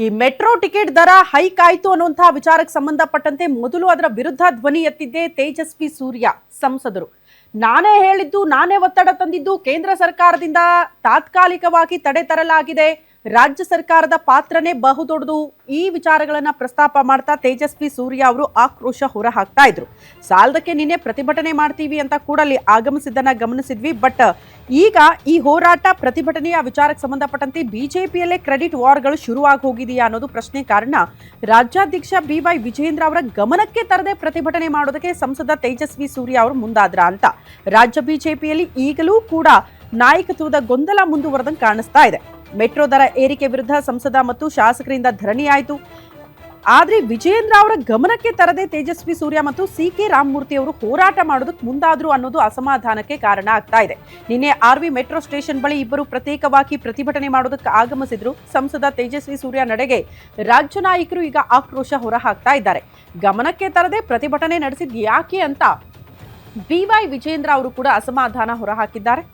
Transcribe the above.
ಈ metro ticket ದರ hike ಆಯಿತು ಅನ್ನುವಂತಹ ವಿಚಾರಕ್ಕೆ ಸಂಬಂಧಪಟ್ಟಂತೆ ಮೊದಲು ಅದರ ವಿರುದ್ಧ ಧ್ವನಿ ಎತ್ತಿದ್ದೆ ತೇಜಸ್ವಿ ಸೂರ್ಯ ಸಂಸದರು. ನಾನೇ ಹೇಳಿದ್ದು, ನಾನೇ ಒತ್ತಡ ತಂದಿದ್ದು, ಕೇಂದ್ರ ಸರ್ಕಾರದಿಂದ ತಾತ್ಕಾಲಿಕವಾಗಿ ತಡೆ ತರಲಾಗಿದೆ, ರಾಜ್ಯ ಸರ್ಕಾರದ ಪಾತ್ರನೇ ಬಹುದೊಡ್ಡದು. ಈ ವಿಚಾರಗಳನ್ನ ಪ್ರಸ್ತಾಪ ಮಾಡ್ತಾ ತೇಜಸ್ವಿ ಸೂರ್ಯ ಅವರು ಆಕ್ರೋಶ ಹೊರ ಹಾಕ್ತಾ ಇದ್ರು. ಸಾಲದಕ್ಕೆ ನಿನ್ನೆ ಪ್ರತಿಭಟನೆ ಮಾಡ್ತೀವಿ ಅಂತ ಕೂಡ ಅಲ್ಲಿ ಆಗಮಿಸಿದ್ದನ್ನ ಗಮನಿಸಿದ್ವಿ. ಬಟ್ ಈಗ ಈ ಹೋರಾಟ ಪ್ರತಿಭಟನೆಯ ವಿಚಾರಕ್ಕೆ ಸಂಬಂಧಪಟ್ಟಂತೆ ಬಿಜೆಪಿಯಲ್ಲೇ ಕ್ರೆಡಿಟ್ ವಾರ್ಗಳು ಶುರುವಾಗಿ ಹೋಗಿದೆಯಾ ಅನ್ನೋದು ಪ್ರಶ್ನೆ. ಕಾರಣ ರಾಜ್ಯಾಧ್ಯಕ್ಷ BY ವಿಜೇಂದ್ರ ಅವರ ಗಮನಕ್ಕೆ ತರದೆ ಪ್ರತಿಭಟನೆ ಮಾಡೋದಕ್ಕೆ ಸಂಸದ ತೇಜಸ್ವಿ ಸೂರ್ಯ ಅವರು ಮುಂದಾದ್ರ ಅಂತ ರಾಜ್ಯ ಬಿಜೆಪಿಯಲ್ಲಿ ಈಗಲೂ ಕೂಡ ನಾಯಕತ್ವದ ಗೊಂದಲ ಮುಂದುವರೆದಂಗೆ ಕಾಣಿಸ್ತಾ ಇದೆ. ಮೆಟ್ರೋ ದರ ಏರಿಕೆ ವಿರುದ್ಧ ಸಂಸದ ಮತ್ತು ಶಾಸಕರಿಂದ ಧರಣಿ ಆಯಿತು. ಆದ್ರೆ ವಿಜೇಂದ್ರ ಅವರ ಗಮನಕ್ಕೆ ತರದೆ ತೇಜಸ್ವಿ ಸೂರ್ಯ ಮತ್ತು CK ರಾಮಮೂರ್ತಿ ಅವರು ಹೋರಾಟ ಮಾಡೋದಕ್ಕೆ ಮುಂದಾದ್ರು ಅನ್ನೋದು ಅಸಮಾಧಾನಕ್ಕೆ ಕಾರಣ ಆಗ್ತಾ ಇದೆ. ನಿನ್ನೆ RV ಮೆಟ್ರೋ ಸ್ಟೇಷನ್ ಬಳಿ ಇಬ್ಬರು ಪ್ರತ್ಯೇಕವಾಗಿ ಪ್ರತಿಭಟನೆ ಮಾಡೋದಕ್ಕೆ ಆಗಮಿಸಿದ್ರು. ಸಂಸದ ತೇಜಸ್ವಿ ಸೂರ್ಯ ನಡೆಗೆ ರಾಜ್ಯ ನಾಯಕರು ಈಗ ಆಕ್ರೋಶ ಹೊರ ಹಾಕ್ತಾ ಇದ್ದಾರೆ. ಗಮನಕ್ಕೆ ತರದೆ ಪ್ರತಿಭಟನೆ ನಡೆಸಿದ್ ಯಾಕೆ ಅಂತ BY ವಿಜೇಂದ್ರ ಅವರು ಕೂಡ ಅಸಮಾಧಾನ ಹೊರ ಹಾಕಿದ್ದಾರೆ.